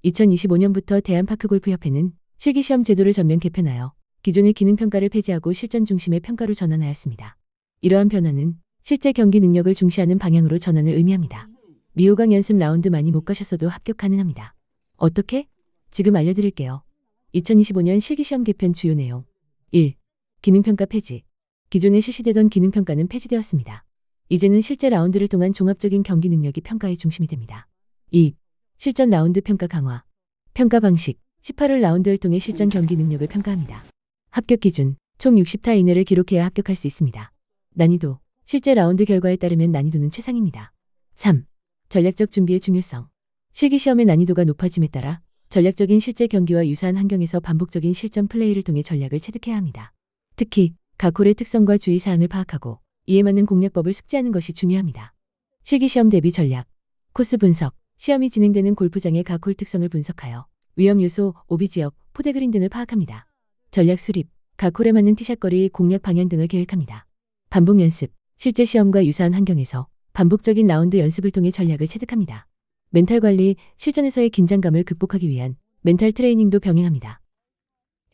2025년부터 대한파크골프협회는 실기시험 제도를 전면 개편하여 기존의 기능평가를 폐지하고 실전 중심의 평가로 전환하였습니다. 이러한 변화는 실제 경기 능력을 중시하는 방향으로 전환을 의미합니다. 미호강 연습 라운드 많이 못 가셨어도 합격 가능합니다. 어떻게? 지금 알려드릴게요. 2025년 실기시험 개편 주요 내용 1. 기능평가 폐지. 기존에 실시되던 기능평가는 폐지되었습니다. 이제는 실제 라운드를 통한 종합적인 경기 능력이 평가의 중심이 됩니다. 2. 실전 라운드 평가 강화. 평가 방식. 18홀 라운드를 통해 실전 경기 능력을 평가합니다. 합격 기준. 총 60타 이내를 기록해야 합격할 수 있습니다. 난이도. 실제 라운드 결과에 따르면 난이도는 최상입니다. 3. 전략적 준비의 중요성. 실기시험의 난이도가 높아짐에 따라 전략적인 실제 경기와 유사한 환경에서 반복적인 실전 플레이를 통해 전략을 체득해야 합니다. 특히 각 홀의 특성과 주의사항을 파악하고 이에 맞는 공략법을 숙지하는 것이 중요합니다. 실기시험 대비 전략. 코스 분석. 시험이 진행되는 골프장의 각 홀 특성을 분석하여 위험 요소, 오비 지역, 포대그린 등을 파악합니다. 전략 수립. 각 홀에 맞는 티샷 거리, 공략 방향 등을 계획합니다. 반복 연습. 실제 시험과 유사한 환경에서 반복적인 라운드 연습을 통해 전략을 체득합니다. 멘탈 관리. 실전에서의 긴장감을 극복하기 위한 멘탈 트레이닝도 병행합니다.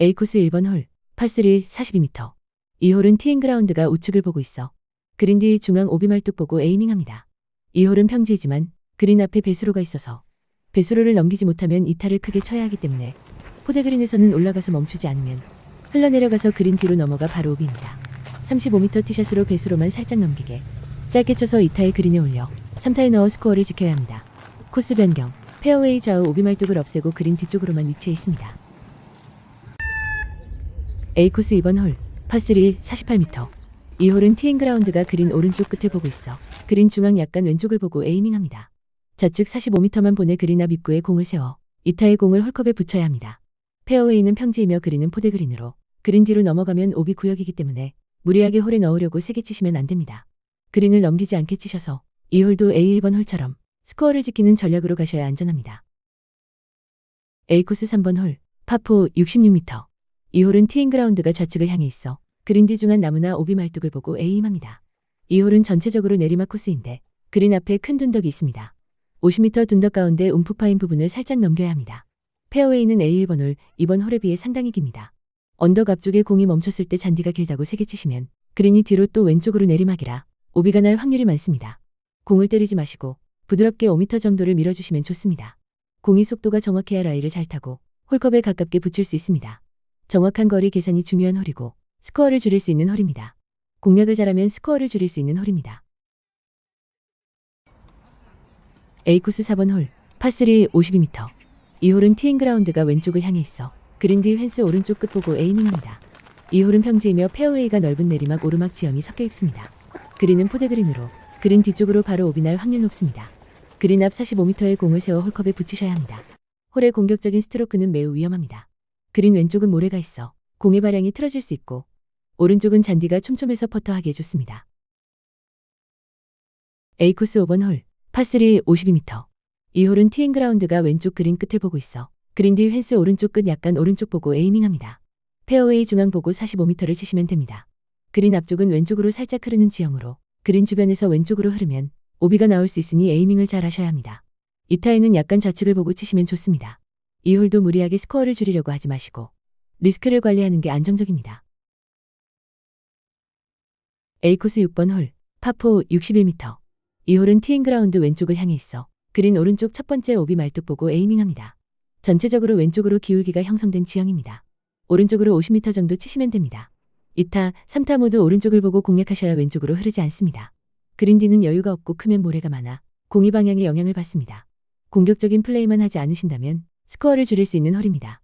A코스 1번 홀. 파3 42m. 이 홀은 티잉그라운드가 우측을 보고 있어 그린 뒤 중앙 오비 말뚝 보고 에이밍합니다. 이 홀은 평지이지만 그린 앞에 배수로가 있어서 배수로를 넘기지 못하면 이타를 크게 쳐야 하기 때문에 포대그린에서는 올라가서 멈추지 않으면 흘러내려가서 그린 뒤로 넘어가 바로 오비입니다. 35m 티샷으로 배수로만 살짝 넘기게 짧게 쳐서 2타의 그린에 올려 3타에 넣어 스코어를 지켜야 합니다. 코스 변경. 페어웨이 좌우 오비 말뚝을 없애고 그린 뒤쪽으로만 위치해 있습니다. A코스 2번 홀. 파3 48m. 이 홀은 티잉그라운드가 그린 오른쪽 끝을 보고 있어 그린 중앙 약간 왼쪽을 보고 에이밍합니다. 좌측 45m만 보내 그린 앞 입구에 공을 세워 2타의 공을 홀컵에 붙여야 합니다. 페어웨이는 평지이며 그린은 포대그린으로 그린 뒤로 넘어가면 오비 구역이기 때문에 무리하게 홀에 넣으려고 세게 치시면 안 됩니다. 그린을 넘기지 않게 치셔서 이 홀도 A1번 홀처럼 스코어를 지키는 전략으로 가셔야 안전합니다. A코스 3번 홀. 파4 66m. 이 홀은 티잉그라운드가 좌측을 향해 있어 그린 뒤 중앙 나무나 오비 말뚝을 보고 에임합니다. 이 홀은 전체적으로 내리막 코스인데 그린 앞에 큰 둔덕이 있습니다. 50m 둔덕 가운데 움푹 파인 부분을 살짝 넘겨야 합니다. 페어웨이는 A1번 홀, 2번 홀에 비해 상당히 깁니다. 언덕 앞쪽에 공이 멈췄을 때 잔디가 길다고 세게 치시면 그린이 뒤로 또 왼쪽으로 내리막이라 오비가 날 확률이 많습니다. 공을 때리지 마시고 부드럽게 5m 정도를 밀어주시면 좋습니다. 공이 속도가 정확해야 라이를 잘 타고 홀컵에 가깝게 붙일 수 있습니다. 정확한 거리 계산이 중요한 홀이고 스코어를 줄일 수 있는 홀입니다. 공략을 잘하면 스코어를 줄일 수 있는 홀입니다. A코스 4번 홀. 파3 52m. 이 홀은 티잉그라운드가 왼쪽을 향해 있어 그린 뒤 펜스 오른쪽 끝 보고 에이밍입니다. 이 홀은 평지이며 페어웨이가 넓은 내리막 오르막 지형이 섞여 있습니다. 그린은 포대그린으로 그린 뒤쪽으로 바로 오비 날 확률 높습니다. 그린 앞 45m의 공을 세워 홀컵에 붙이셔야 합니다. 홀의 공격적인 스트로크는 매우 위험합니다. 그린 왼쪽은 모래가 있어 공의 발향이 틀어질 수 있고 오른쪽은 잔디가 촘촘해서 퍼터하기에 좋습니다. A코스 5번 홀. 파3 52m. 이 홀은 티잉그라운드가 왼쪽 그린 끝을 보고 있어 그린 뒤 펜스 오른쪽 끝 약간 오른쪽 보고 에이밍합니다. 페어웨이 중앙 보고 45m를 치시면 됩니다. 그린 앞쪽은 왼쪽으로 살짝 흐르는 지형으로 그린 주변에서 왼쪽으로 흐르면 오비가 나올 수 있으니 에이밍을 잘 하셔야 합니다. 2타에는 약간 좌측을 보고 치시면 좋습니다. 이 홀도 무리하게 스코어를 줄이려고 하지 마시고 리스크를 관리하는 게 안정적입니다. A코스 6번 홀. 파4 61m. 이 홀은 티잉그라운드 왼쪽을 향해 있어 그린 오른쪽 첫 번째 오비 말뚝 보고 에이밍합니다. 전체적으로 왼쪽으로 기울기가 형성된 지형입니다. 오른쪽으로 50m 정도 치시면 됩니다. 2타, 3타 모두 오른쪽을 보고 공략하셔야 왼쪽으로 흐르지 않습니다. 그린 뒤는 여유가 없고 크면 모래가 많아 공이 방향에 영향을 받습니다. 공격적인 플레이만 하지 않으신다면 스코어를 줄일 수 있는 홀입니다.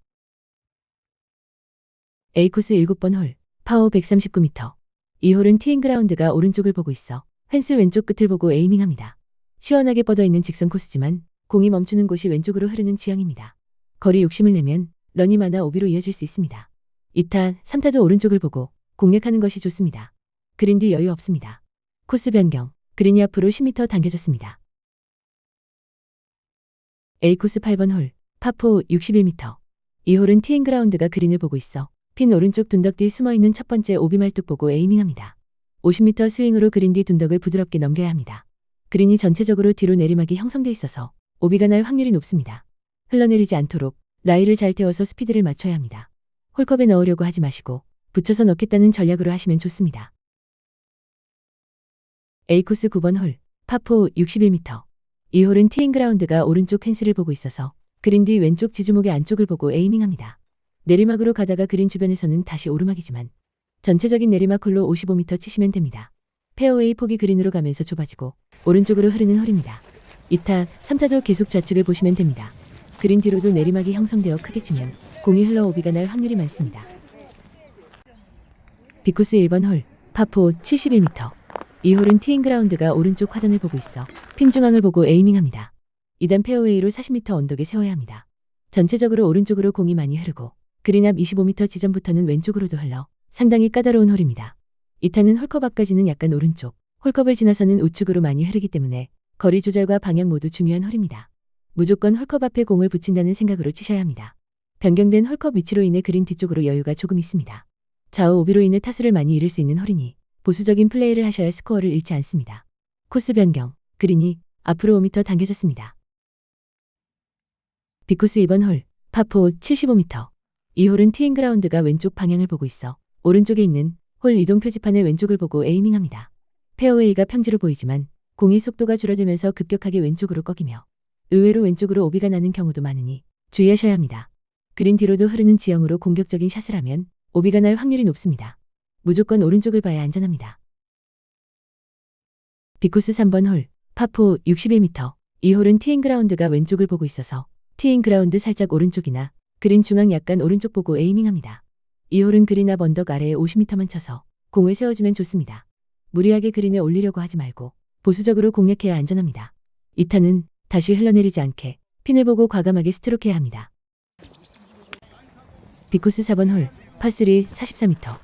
A코스 7번 홀. 파5 139m. 이 홀은 티잉그라운드가 오른쪽을 보고 있어 펜스 왼쪽 끝을 보고 에이밍합니다. 시원하게 뻗어있는 직선 코스지만 공이 멈추는 곳이 왼쪽으로 흐르는 지형입니다. 거리 욕심을 내면 런이 많아 오비로 이어질 수 있습니다. 2타, 3타도 오른쪽을 보고 공략하는 것이 좋습니다. 그린 뒤 여유 없습니다. 코스 변경. 그린이 앞으로 10m 당겨졌습니다. A코스 8번 홀. 파4 61m. 이 홀은 티잉그라운드가 그린을 보고 있어 핀 오른쪽 둔덕 뒤 숨어있는 첫 번째 오비 말뚝 보고 에이밍합니다. 50m 스윙으로 그린 뒤 둔덕을 부드럽게 넘겨야 합니다. 그린이 전체적으로 뒤로 내리막이 형성돼 있어서 오비가 날 확률이 높습니다. 흘러내리지 않도록 라이를 잘 태워서 스피드를 맞춰야 합니다. 홀컵에 넣으려고 하지 마시고 붙여서 넣겠다는 전략으로 하시면 좋습니다. A코스 9번 홀, 파4 61m. 이 홀은 티잉그라운드가 오른쪽 펜스를 보고 있어서 그린 뒤 왼쪽 지주목의 안쪽을 보고 에이밍합니다. 내리막으로 가다가 그린 주변에서는 다시 오르막이지만 전체적인 내리막 홀로 55m 치시면 됩니다. 페어웨이 폭이 그린으로 가면서 좁아지고 오른쪽으로 흐르는 홀입니다. 2타, 3타도 계속 좌측을 보시면 됩니다. 그린 뒤로도 내리막이 형성되어 크게 치면 공이 흘러 오비가 날 확률이 많습니다. B코스 1번 홀, 파4 71m. 이 홀은 티잉그라운드가 오른쪽 하단을 보고 있어 핀 중앙을 보고 에이밍합니다. 2단 페어웨이로 40m 언덕에 세워야 합니다. 전체적으로 오른쪽으로 공이 많이 흐르고 그린 앞 25m 지점부터는 왼쪽으로도 흘러 상당히 까다로운 홀입니다. 2타는 홀컵 앞까지는 약간 오른쪽, 홀컵을 지나서는 우측으로 많이 흐르기 때문에 거리 조절과 방향 모두 중요한 홀입니다. 무조건 홀컵 앞에 공을 붙인다는 생각으로 치셔야 합니다. 변경된 홀컵 위치로 인해 그린 뒤쪽으로 여유가 조금 있습니다. 좌우 오비로 인해 타수를 많이 잃을 수 있는 홀이니 보수적인 플레이를 하셔야 스코어를 잃지 않습니다. 코스 변경, 그린이 앞으로 5m 당겨졌습니다. B코스 2번 홀, 파4 75m. 이 홀은 티잉그라운드가 왼쪽 방향을 보고 있어 오른쪽에 있는 홀 이동 표지판의 왼쪽을 보고 에이밍합니다. 페어웨이가 평지로 보이지만 공이 속도가 줄어들면서 급격하게 왼쪽으로 꺾이며 의외로 왼쪽으로 오비가 나는 경우도 많으니 주의하셔야 합니다. 그린 뒤로도 흐르는 지형으로 공격적인 샷을 하면 오비가 날 확률이 높습니다. 무조건 오른쪽을 봐야 안전합니다. B코스 3번 홀, 파4 61m. 이 홀은 티잉그라운드가 왼쪽을 보고 있어서 티잉그라운드 살짝 오른쪽이나 그린 중앙 약간 오른쪽 보고 에이밍합니다. 이 홀은 그린 앞 언덕 아래에 50m만 쳐서 공을 세워주면 좋습니다. 무리하게 그린에 올리려고 하지 말고 보수적으로 공략해야 안전합니다. 2타는 다시 흘러내리지 않게 핀을 보고 과감하게 스트로크해야 합니다. B코스 4번 홀, 파3 44m.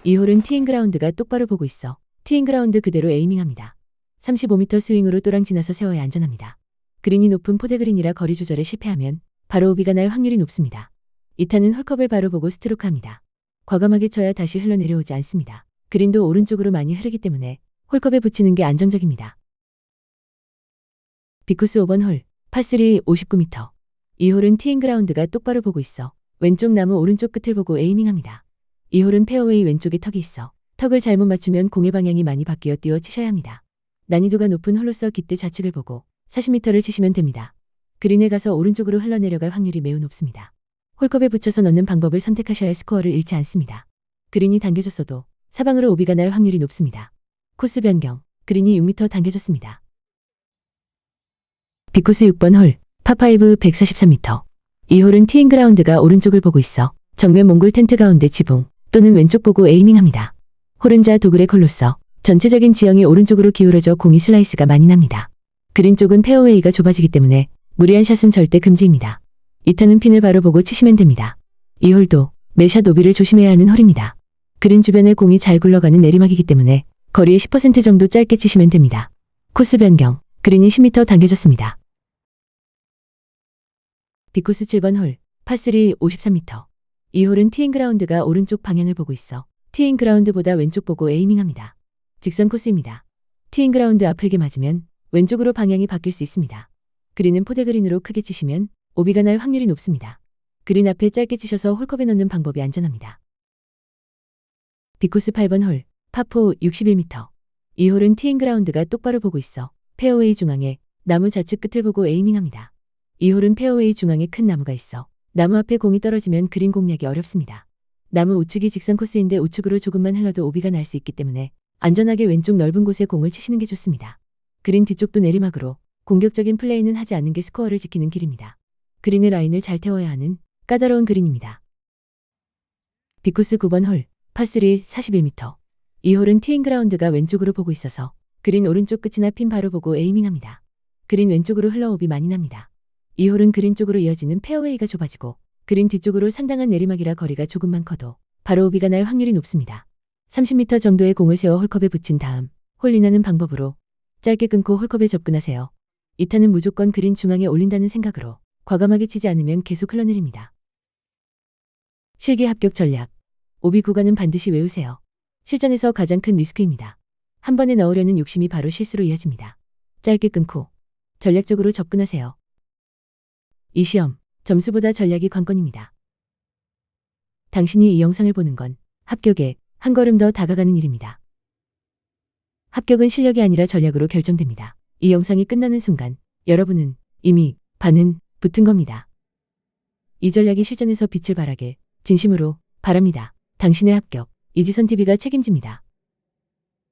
이 홀은 티잉그라운드가 똑바로 보고 있어 티잉그라운드 그대로 에이밍합니다. 35m 스윙으로 또랑 지나서 세워야 안전합니다. 그린이 높은 포대그린이라 거리 조절에 실패하면 바로 오비가 날 확률이 높습니다. 2타는 홀컵을 바로 보고 스트로크합니다. 과감하게 쳐야 다시 흘러내려오지 않습니다. 그린도 오른쪽으로 많이 흐르기 때문에 홀컵에 붙이는 게 안정적입니다. B코스 5번 홀, 파3 59m. 이 홀은 티잉그라운드가 똑바로 보고 있어 왼쪽 나무 오른쪽 끝을 보고 에이밍합니다. 이 홀은 페어웨이 왼쪽에 턱이 있어 턱을 잘못 맞추면 공의 방향이 많이 바뀌어 뛰어 치셔야 합니다. 난이도가 높은 홀로서 깃대 좌측을 보고 40m를 치시면 됩니다. 그린에 가서 오른쪽으로 흘러내려갈 확률이 매우 높습니다. 홀컵에 붙여서 넣는 방법을 선택하셔야 스코어를 잃지 않습니다. 그린이 당겨졌어도 사방으로 오비가 날 확률이 높습니다. 코스 변경, 그린이 6m 당겨졌습니다. B코스 6번 홀, 파5 143m. 이 홀은 티잉그라운드가 오른쪽을 보고 있어 정면 몽골 텐트 가운데 지붕 또는 왼쪽 보고 에이밍합니다. 홀은 좌 도그레 콜로서 전체적인 지형이 오른쪽으로 기울어져 공이 슬라이스가 많이 납니다. 그린 쪽은 페어웨이가 좁아지기 때문에 무리한 샷은 절대 금지입니다. 2타는 핀을 바로 보고 치시면 됩니다. 이 홀도 매샷 오비를 조심해야 하는 홀입니다. 그린 주변에 공이 잘 굴러가는 내리막이기 때문에 거리의 10% 정도 짧게 치시면 됩니다. 코스 변경, 그린이 10m 당겨졌습니다. B코스 7번 홀, 파3 53m. 이 홀은 티잉그라운드가 오른쪽 방향을 보고 있어 티잉그라운드보다 왼쪽 보고 에이밍합니다. 직선 코스입니다. 티잉그라운드 앞을게 맞으면 왼쪽으로 방향이 바뀔 수 있습니다. 그린은 포대그린으로 크게 치시면 오비가 날 확률이 높습니다. 그린 앞에 짧게 치셔서 홀컵에 넣는 방법이 안전합니다. B코스 8번 홀, 파4 61m. 이 홀은 티잉그라운드가 똑바로 보고 있어 페어웨이 중앙에 나무 좌측 끝을 보고 에이밍합니다. 이 홀은 페어웨이 중앙에 큰 나무가 있어 나무 앞에 공이 떨어지면 그린 공략이 어렵습니다. 나무 우측이 직선 코스인데 우측으로 조금만 흘러도 오비가 날 수 있기 때문에 안전하게 왼쪽 넓은 곳에 공을 치시는 게 좋습니다. 그린 뒤쪽도 내리막으로 공격적인 플레이는 하지 않는 게 스코어를 지키는 길입니다. 그린의 라인을 잘 태워야 하는 까다로운 그린입니다. B코스 9번 홀, 파3 41m. 이 홀은 티잉그라운드가 왼쪽으로 보고 있어서 그린 오른쪽 끝이나 핀 바로 보고 에이밍합니다. 그린 왼쪽으로 흘러 오비 많이 납니다. 이 홀은 그린 쪽으로 이어지는 페어웨이가 좁아지고 그린 뒤쪽으로 상당한 내리막이라 거리가 조금만 커도 바로 오비가 날 확률이 높습니다. 30m 정도의 공을 세워 홀컵에 붙인 다음 홀인하는 방법으로 짧게 끊고 홀컵에 접근하세요. 2타는 무조건 그린 중앙에 올린다는 생각으로 과감하게 치지 않으면 계속 흘러내립니다. 실기 합격 전략. 오비 구간은 반드시 외우세요. 실전에서 가장 큰 리스크입니다. 한 번에 넣으려는 욕심이 바로 실수로 이어집니다. 짧게 끊고 전략적으로 접근하세요. 이 시험 점수보다 전략이 관건입니다. 당신이 이 영상을 보는 건 합격에 한 걸음 더 다가가는 일입니다. 합격은 실력이 아니라 전략으로 결정됩니다. 이 영상이 끝나는 순간 여러분은 이미 반은 붙은 겁니다. 이 전략이 실전에서 빛을 발하길 진심으로 바랍니다. 당신의 합격, 이지선TV가 책임집니다.